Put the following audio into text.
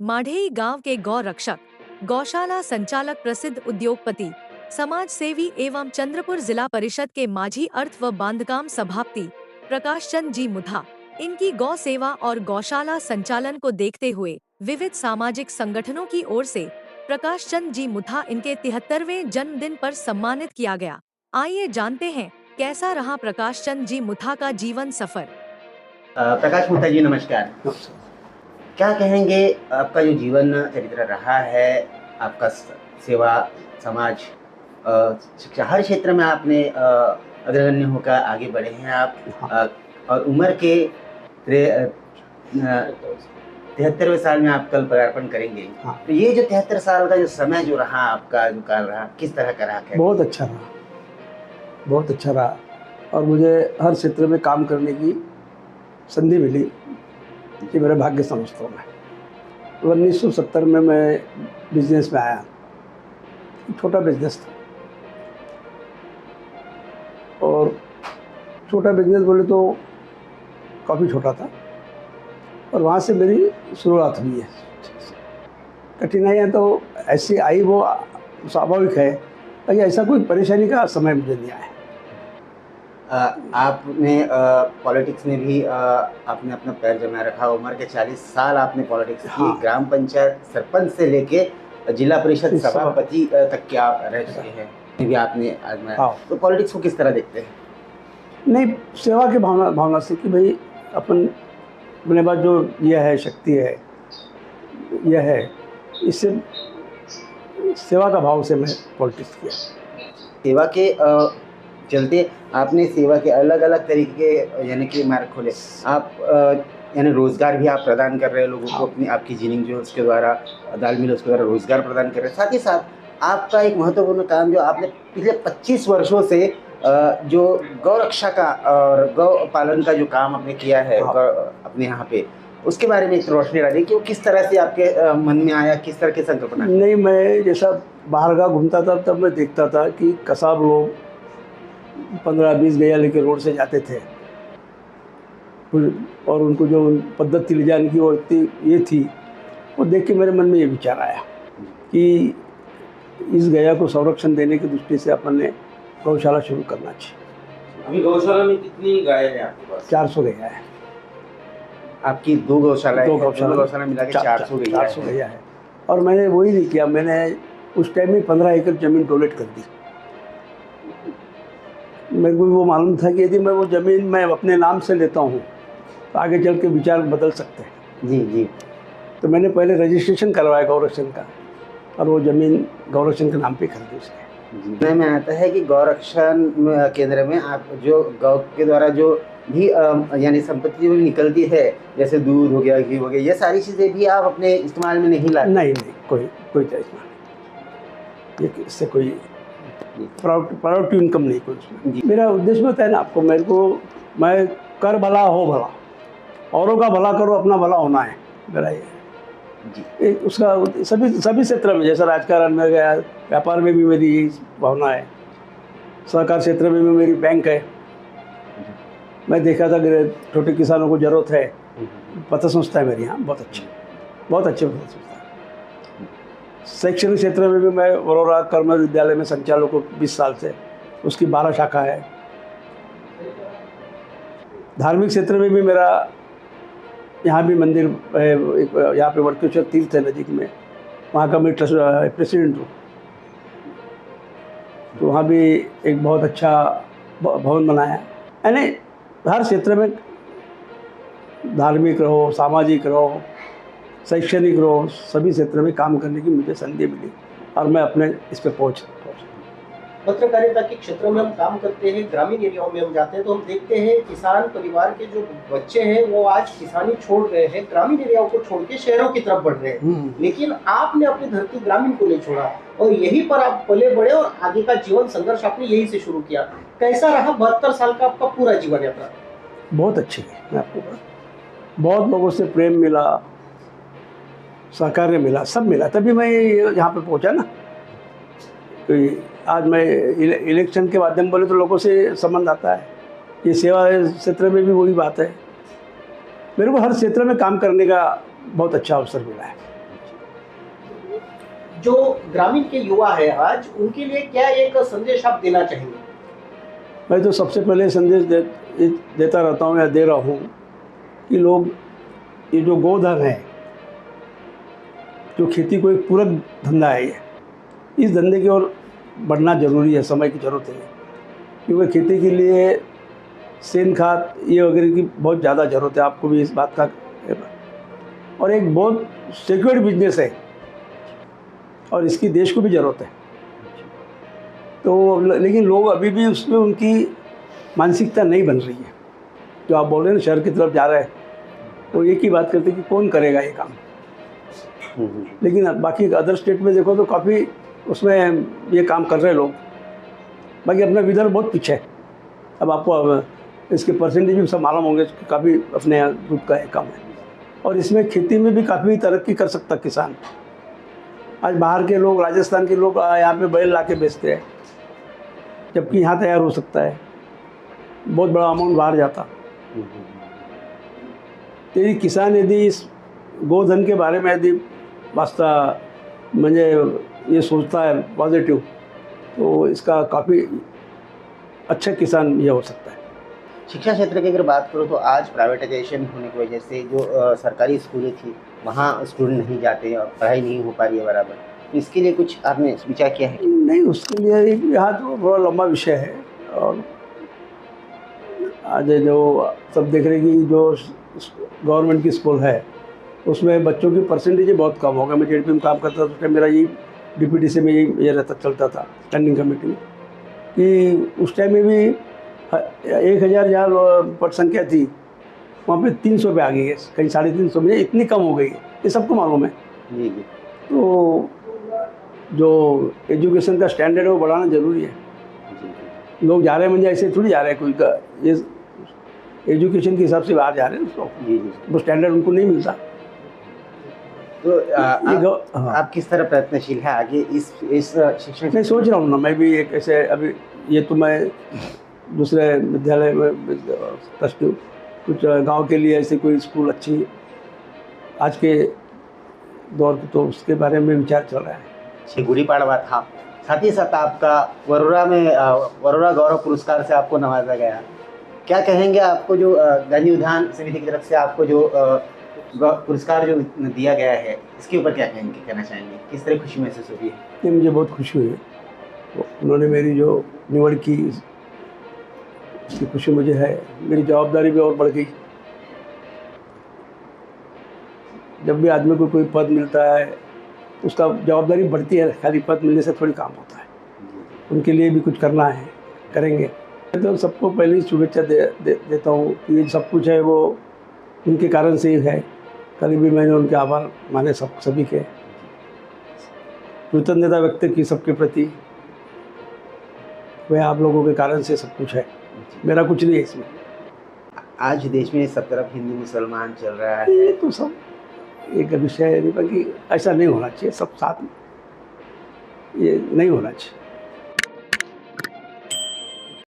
माढ़ेई गांव के गौ रक्षक, गौशाला संचालक, प्रसिद्ध उद्योगपति, समाज सेवी एवं चंद्रपुर जिला परिषद के माझी अर्थ व बांधकाम सभापति प्रकाश चंद जी मुथा, इनकी गौ सेवा और गौशाला संचालन को देखते हुए विविध सामाजिक संगठनों की ओर से प्रकाश चंद जी मुथा इनके 73वें जन्मदिन पर सम्मानित किया गया। आइए जानते हैं कैसा रहा प्रकाश चंद जी मुथा का जीवन सफर। प्रकाश मुथा जी नमस्कार। क्या कहेंगे, आपका जो जीवन चरित्र रहा है, आपका सेवा, समाज, शिक्षा, हर क्षेत्र में आपने अग्रगण्य होकर आगे बढ़े हैं आप। और उम्र के 73वें साल में आप कल पदार्पण करेंगे। तो ये जो 73 साल का जो समय जो रहा, आपका जो काल रहा, किस तरह का रहा? बहुत अच्छा रहा, बहुत अच्छा रहा। और मुझे हर क्षेत्र में काम करने की संधि मिली, कि मेरा भाग्य समझता हूँ मैं। 1970 में मैं बिजनेस में आया, छोटा बिजनेस था। और छोटा बिजनेस बोले तो काफ़ी छोटा था, और वहाँ से मेरी शुरुआत हुई है। कठिनाइयाँ तो ऐसी आई, वो स्वाभाविक है, लेकिन ऐसा कोई परेशानी का समय मुझे नहीं आया। आपने पॉलिटिक्स में भी आपने अपना पैर जमा रखा। उम्र के 40 साल आपने पॉलिटिक्स की। ग्राम पंचायत सरपंच से लेके जिला परिषद सभापति तक के आप रह चुके हैं, भी आपने आजमाया। तो पॉलिटिक्स को किस तरह देखते हैं? नहीं, सेवा की भावना से, कि भाई अपने पास जो यह है, शक्ति है, यह है, इससे सेवा का भाव से मैं पॉलिटिक्स किया। सेवा के चलते आपने सेवा के अलग अलग तरीके यानी कि मार्ग खोले। आप यानी रोज़गार भी आप प्रदान कर रहे हैं लोगों को, अपनी आपकी जिनिंग जो उसके द्वारा, दाल मिल उसके द्वारा रोज़गार प्रदान कर रहे हैं। साथ ही साथ आपका एक महत्वपूर्ण काम जो आपने पिछले 25 वर्षों से जो गौ रक्षा का और गौ पालन का जो काम आपने किया है अपने यहाँ पे, उसके बारे में एक रोशनी डालिए कि वो किस तरह से आपके मन में आया, किस तरह की संकल्पना? नहीं, मैं जैसा बाहर का घूमता था तब मैं देखता था कि कसाब लोग 15-20 गैया लेके रोड से जाते थे, और उनको जो पद्धति ले जाने की वो इतनी ये थी, वो देख के मेरे मन में ये विचार आया कि इस गैया को संरक्षण देने की दृष्टि से अपन ने गौशाला शुरू करना चाहिए। अभी गौशाला में कितनी गाय है आपके पास? 400 गैया है। आपकी दो गौशाला मिला के 400 गैया है। और मैंने वही नहीं किया, मैंने उस टाइम में 15 एकड़ ज़मीन डोनेट कर दी। मेरे को भी वो मालूम था कि यदि मैं वो ज़मीन मैं अपने नाम से लेता हूँ तो आगे चल के विचार बदल सकते हैं। जी जी। तो मैंने पहले रजिस्ट्रेशन करवाया गौरक्षण का, और वो ज़मीन गौरक्षण के नाम पे खरीदी उसके। में आता है कि गौरक्षण केंद्र में आप जो गौ के द्वारा जो भी यानी संपत्ति जो निकलती है, जैसे दूध हो गया, घी हो गया, ये सारी चीज़ें भी आप अपने इस्तेमाल में नहीं लाते? नहीं, कोई इस्तेमाल नहीं, ये इससे कोई प्राउड इनकम नहीं कोई उसमें। मेरा उद्देश्य होता है ना आपको, मैं कर भला हो भला, औरों का भला करो, अपना भला होना है मेरा ये जी। उसका सभी क्षेत्र में, जैसा राजकारण में गया, व्यापार में भी मेरी यही भावना है, सहकार क्षेत्र में भी मेरी बैंक है। मैं देखा था कि छोटे किसानों को ज़रूरत है, पत्र संस्था है मेरी यहाँ, बहुत अच्छे पत्र संस्था। शैक्षणिक क्षेत्र में भी मैं वरोरा कर्म विद्यालय में संचालक हूँ 20 साल से, उसकी 12 शाखा है। धार्मिक क्षेत्र में भी मेरा यहाँ भी मंदिर है, यहाँ पे वर्केश्वर तीर्थ है नजीक में, वहाँ का मैं ट्रस्ट प्रेसिडेंट हूँ। तो वहाँ भी एक बहुत अच्छा भवन बनाया। यानी हर क्षेत्र में धार्मिक रहो, सामाजिक रहो, शैक्षणिक रहो, सभी क्षेत्र में काम करने की मुझे संधि मिली, और मैं अपने इस पे पहुँच। पत्रकारिता के क्षेत्र में हम काम करते हैं, ग्रामीण एरियाओं में हम जाते हैं तो हम देखते हैं किसान परिवार के जो बच्चे हैं वो आज किसानी छोड़ रहे हैं, ग्रामीण एरियाओं को छोड़ के शहरों की तरफ बढ़ रहे हैं। लेकिन आपने अपनी धरती ग्रामीण को नहीं छोड़ा, और यहीं पर आप पले बढ़े, और आगे का जीवन संघर्ष आपने यहीं से शुरू किया। कैसा रहा 72 साल का आपका पूरा जीवन यात्रा? बहुत अच्छी है। मैं आपको बहुत लोगों से प्रेम मिला, सहकार्य मिला, सब मिला, तभी मैं यहाँ पे पहुँचा ना। आज मैं इलेक्शन के माध्यम बोले तो लोगों से संबंध आता है, ये सेवा क्षेत्र में भी वही बात है। मेरे को हर क्षेत्र में काम करने का बहुत अच्छा अवसर मिला है। जो ग्रामीण के युवा है आज, उनके लिए क्या एक संदेश आप देना चाहेंगे? मैं तो सबसे पहले संदेश देता रहता हूँ या दे रहा हूँ कि लोग ये जो गोधन है, जो खेती को एक पूरक धंधा है, ये इस धंधे की ओर बढ़ना जरूरी है, समय की ज़रूरत है। क्योंकि खेती के लिए सेंध खाद ये वगैरह की बहुत ज़्यादा ज़रूरत है, आपको भी इस बात का, और एक बहुत सिक्योर्ड बिजनेस है और इसकी देश को भी ज़रूरत है। तो लेकिन लोग अभी भी उसमें उनकी मानसिकता नहीं बन रही है। जो आप बोल रहे हैं ना, शहर की तरफ जा रहे हैं, तो एक ही बात करते हैं कि कौन करेगा ये काम। लेकिन बाकी अदर स्टेट में देखो तो काफ़ी उसमें ये काम कर रहे हैं लोग। बाकी अपना विदर्भ बहुत पीछे है। अब आपको इसके परसेंटेज भी सब मालूम होंगे कि काफ़ी अपने दूध का कम है, और इसमें खेती में भी काफ़ी तरक्की कर सकता किसान। आज बाहर के लोग, राजस्थान के लोग यहाँ पे बैल ला के बेचते हैं, जबकि यहाँ तैयार हो सकता है, बहुत बड़ा अमाउंट बाहर जाता। यदि किसान यदि इस गोधन के बारे में यदि वास्ता मुझे ये सोचता है पॉजिटिव, तो इसका काफ़ी अच्छा किसान ये हो सकता है। शिक्षा क्षेत्र की अगर बात करूँ तो आज प्राइवेटाइजेशन होने की वजह से जो सरकारी स्कूलें थी वहाँ स्टूडेंट नहीं जाते और पढ़ाई नहीं हो पा रही है बराबर। तो इसके लिए कुछ आपने विचार किया है? नहीं, उसके लिए एक यहाँ तो बड़ा लंबा विषय है, और आज जो सब देख रहे कि जो गवर्नमेंट की स्कूल है उसमें बच्चों की परसेंटेज बहुत कम हो गया। मैं जेडपी में काम करता था, उसमें मेरा यही डिप्यूटी से में ये रहता चलता था स्टैंडिंग कमेटी में, कि उस टाइम में भी 1000 जहाँ पट संख्या थी वहाँ पे 300 पे आ गई है, कहीं 350 में, इतनी कम हो गई है, ये सबको मालूम है। जी जी। तो जो एजुकेशन का स्टैंडर्ड है वो बढ़ाना ज़रूरी है। लोग जा रहे हैं, मुझे ऐसे थोड़ी जा रहे हैं कोई का, ये एजुकेशन के हिसाब से बाहर जा रहे हैं लोग। जी जी। वो स्टैंडर्ड उनको नहीं मिलता। तो आप किस तरह प्रयत्नशील है आगे इस शिक्षण? मैं सोच रहा हूँ ना, मैं भी एक ऐसे, अभी ये तो मैं दूसरे विद्यालय में ट्रस्टी, कुछ गांव के लिए ऐसे कोई स्कूल अच्छी आज के दौर की, तो उसके बारे में विचार चल रहा है। गुड़ी पाड़वा था, साथ ही साथ आपका वरोरा में वरोरा गौरव पुरस्कार से आपको नवाजा गया। क्या कहेंगे, आपको जो गांधी उद्यान समिति की तरफ से आपको जो पुरस्कार जो दिया गया है, इसके ऊपर क्या कहेंगे, कहना चाहेंगे? किस तरह खुशी महसूस होती है? ये मुझे बहुत खुशी हुई। उन्होंने मेरी जो निवड़ की, इसकी खुशी मुझे है। मेरी जवाबदारी भी और बढ़ गई। जब भी आदमी को कोई पद मिलता है उसका जवाबदारी बढ़ती है, खाली पद मिलने से थोड़ी काम होता है। उनके लिए भी कुछ करना है, करेंगे। मैं तो सबको पहले ही शुभेच्छा देता हूँ कि ये सब कुछ है वो उनके कारण से ही है। कल भी मैंने उनके आभार माने सभी के, कृतज्ञता व्यक्त की सबके प्रति। वह आप लोगों के कारण से सब कुछ है, मेरा कुछ नहीं है इसमें। आज देश में सब तरफ हिंदू मुसलमान चल रहा है, ये तो सब एक विषय है, बाकी ऐसा नहीं होना चाहिए। सब साथ में, ये नहीं होना चाहिए।